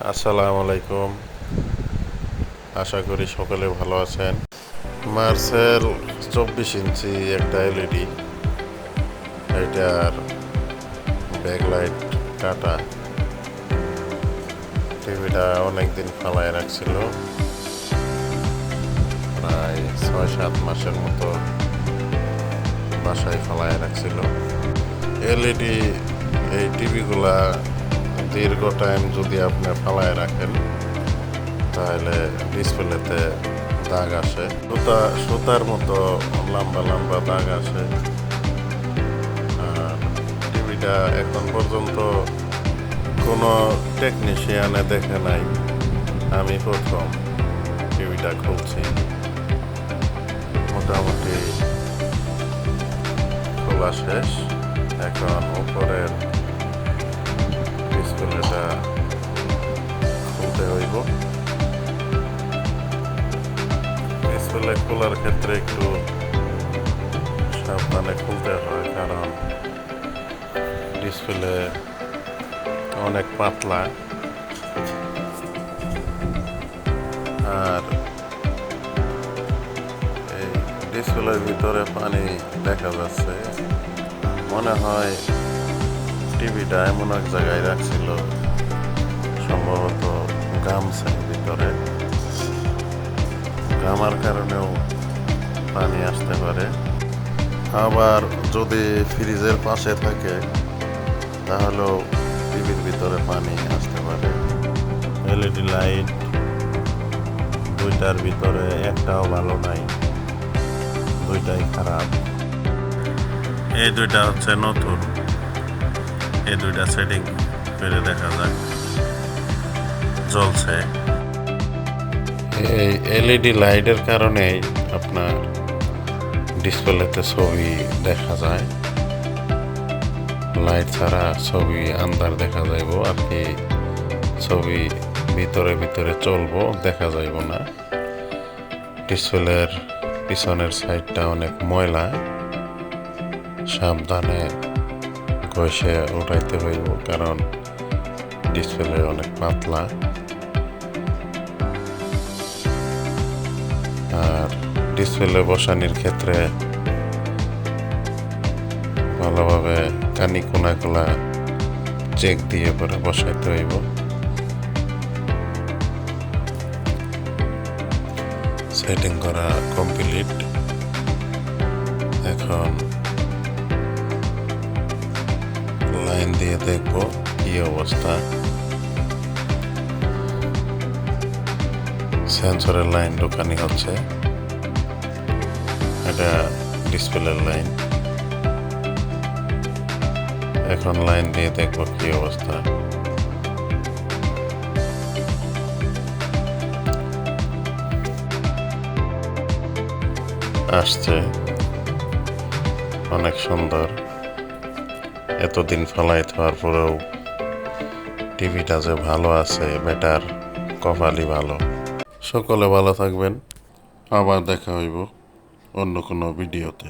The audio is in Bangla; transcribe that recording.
আসসালামু আলাইকুম। আশা করি সকলে ভালো আছেন। মার্সেল 24 ইঞ্চি একটা এলইডি, এটার ব্যাকলাইট কাটা। টিভিটা অনেকদিন ফালায় রাখছিল, প্রায় 6-7 মাসের মতো বাসায় ফালায় রাখছিল। এলইডি এই টিভিগুলা দীর্ঘ টাইম যদি আপনি ফালায় রাখেন তাহলে ডিসপ্লেতে দাগ আসে, সুতার মতো লম্বা লম্বা দাগ আসে। আর টিভিটা এখন পর্যন্ত কোনো টেকনিশিয়ানে দেখে নাই, আমি প্রথম টিভিটা খুলছি। মোটামুটি খোলা শেষ, এখন উপরের ডিসপ্লেটা খুলতে হইব। ডিসপ্লে খোলার ক্ষেত্রে একটু সাবধানে খুলতে হয়, কারণ ডিসপ্লে অনেক পাতলা। আর এই ডিসপ্লের ভিতরে পানি দেখা যাচ্ছে, মনে হয় টিভিটা এমন এক জায়গায় রাখছিল, সম্ভবত গামছার ভিতরে। গামার কারণেও পানি আসতে পারে। আবার যদি ফ্রিজের পাশে থাকে তাহলেও টিভির ভিতরে পানি আসতে পারে। এলইডি লাইট দুইটার ভিতরে একটাও ভালো নাই, দুইটাই খারাপ। এই দুইটা হচ্ছে নতুন, এই দুইটা সেটিং করে দেখা যাক। জ্বলছে। এই এলইডি লাইটের কারণেই আপনার ডিসপ্লেতে ছবি দেখা যায়। লাইট ছাড়া ছবি আন্দার দেখা যাইব আর কি, ছবি ভিতরে ভিতরে চলবো, দেখা যাইব না। ডিসপ্লের পিছনের সাইডটা অনেক ময়লা, সাবধানে ঘষে উঠাইতে হইব, কারণ ডিসপ্লে অনেক পাতলা। আর ডিসপ্লে বসানোর ক্ষেত্রে ভালোভাবে কানি কোনাগুলা চেক দিয়ে পরে বসাইতে হইব। সেটিং করা কমপ্লিট। এখন লাইন দিয়ে দেখব কি অবস্থা। সেন্সরের লাইন ঢোকানি হচ্ছে, এটা ডিসপ্লের লাইন। এখন লাইন দিয়ে দেখব কি অবস্থা। আসছে, অনেক সুন্দর। এতদিন ফলাই থাকার পরেও টিভিটা যে ভালো আছে, বেটার কপালই ভালো। সকলে ভালো থাকবেন, আবার দেখা হইব অন্য কোনো ভিডিওতে।